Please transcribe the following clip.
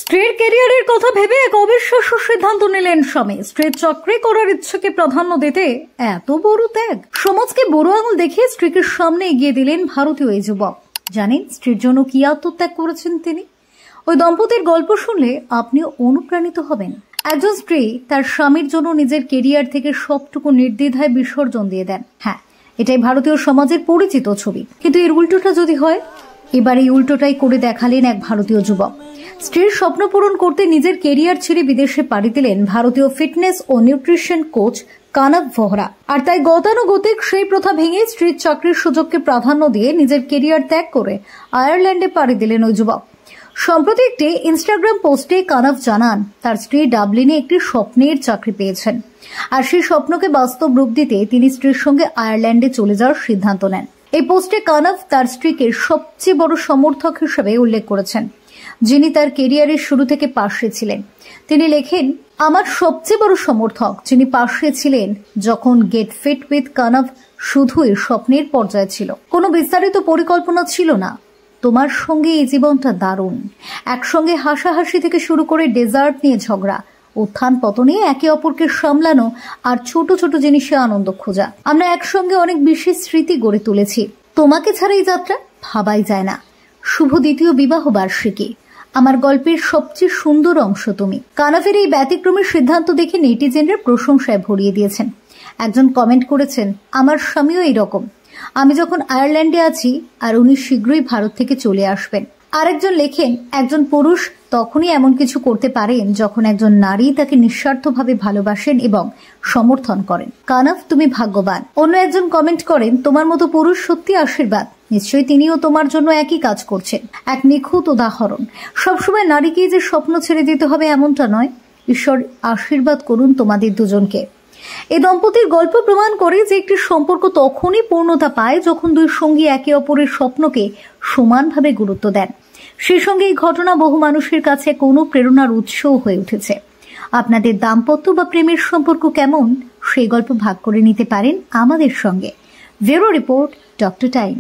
স্ত্রীর ক্যারিয়ারের কথা ভেবে এক অবিশ্বাস্য সিদ্ধান্ত নিলেন স্বামী। স্ত্রীর চাকরি করার ইচ্ছাকে প্রাধান্য দিতে এত বড় ত্যাগ। সমাজকে বড় আঙুল দেখিয়ে স্ত্রীকে সামনে এগিয়ে দিলেন ভারতীয় এই যুবক। জানেন স্ত্রীর জন্য কি আত্মত্যাগ করেছেন তিনি? ওই দম্পতির গল্প শুনলে আপনিও অনুপ্রাণিত হবেন। একজন স্ত্রী তার স্বামীর জন্য নিজের ক্যারিয়ার থেকে সবটুকু নির্দ্বিধায় বিসর্জন দিয়ে দেন। হ্যাঁ, এটাই ভারতীয় সমাজের পরিচিত ছবি। কিন্তু এর উল্টোটা যদি হয়? এবার এই উল্টোটাই করে দেখালেন এক ভারতীয় যুবক। স্ত্রীর স্বপ্ন পূরণ করতে নিজের কেরিয়ার ছেড়ে বিদেশে পাড়ি দিলেন ভারতীয় ফিটনেস ও নিউট্রিশন কোচ কানভ ভোহরা। আর তাই গতানুগতিক সেই প্রথা ভেঙে স্ত্রীর চাকরির সুযোগকে প্রাধান্য দিয়ে নিজের কেরিয়ার ত্যাগ করে আয়ারল্যান্ডে পাড়ি দিলেন ওই যুবক। সম্প্রতি একটি ইনস্টাগ্রাম পোস্টে কানভ জানান তার স্ত্রী ডাবলিনে একটি স্বপ্নের চাকরি পেয়েছেন, আর সেই স্বপ্নকে বাস্তব রূপ দিতে তিনি স্ত্রীর সঙ্গে আয়ারল্যান্ডে চলে যাওয়ার সিদ্ধান্ত নেন। এই পোস্টে কানভ তার স্ত্রীকে সবচেয়ে বড় সমর্থক হিসেবে উল্লেখ করেছেন, যিনি তার কেরিয়ারের শুরু থেকে পাশে ছিলেন। তিনি লেখেন, আমার সবচেয়ে বড় সমর্থক যিনি পাশে ছিলেন যখন গেট ফিট উইথ কানভ শুধুই স্বপ্নের পর্যায়ে ছিল, কোনো বিস্তারিত পরিকল্পনা ছিল না। তোমার সঙ্গে এই জীবনটা দারুণ। একসঙ্গে হাসাহাসি থেকে শুরু করে ডেজার্ট নিয়ে ঝগড়া, উত্থান পতনে একে অপরকে সামলানো আর ছোট ছোট জিনিসে আনন্দ খোঁজা। আমরা একসঙ্গে অনেক বিশেষ স্মৃতি গড়ে তুলেছি। তোমাকে ছাড়া এই যাত্রা ভাবাই যায় না। শুভ দ্বিতীয় বিবাহ বার্ষিকী। আমার গল্পের সবচেয়ে সুন্দর অংশ তুমি। কানভের এই ব্যতিক্রমী সিদ্ধান্ত দেখে নেটিজেনরা প্রশংসায় ভরিয়ে দিয়েছেন। একজন কমেন্ট করেছেন, আমার স্বামীও এইরকম। আমি যখন আয়ারল্যান্ডে আছি আর উনি শীঘ্রই ভারত থেকে চলে আসবেন। আরেকজন লেখেন, একজন পুরুষ তখনই এমন কিছু করতে পারেন যখন একজন নারী তাকে নিঃস্বার্থভাবে ভালোবাসেন এবং সমর্থন করেন। কানভ, তুমি ভাগ্যবান। অন্য একজন কমেন্ট করেন, তোমার মতো পুরুষ সত্যি আশীর্বাদ। নিশ্চয়ই তিনিও তোমার জন্য একই কাজ করছেন। এক নিখুঁত উদাহরণ। সবসময় নারীকে যে স্বপ্ন ছেড়ে দিতে হবে এমনটা নয়। ঈশ্বর আশীর্বাদ করুন তোমাদের দুজনকে। এই দম্পতির গল্প প্রমাণ করে যে একটি সম্পর্ক তখনই পূর্ণতা পায় যখন দুই সঙ্গী একে অপরের স্বপ্নকে সমানভাবে গুরুত্ব দেন। সেই সঙ্গে এই ঘটনা বহু মানুষের কাছে কোনো প্রেরণার উৎসও হয়ে উঠেছে। আপনাদের দাম্পত্য বা প্রেমের সম্পর্ক কেমন, সেই গল্প ভাগ করে নিতে পারেন আমাদের সঙ্গে। Bureau report, doctor time.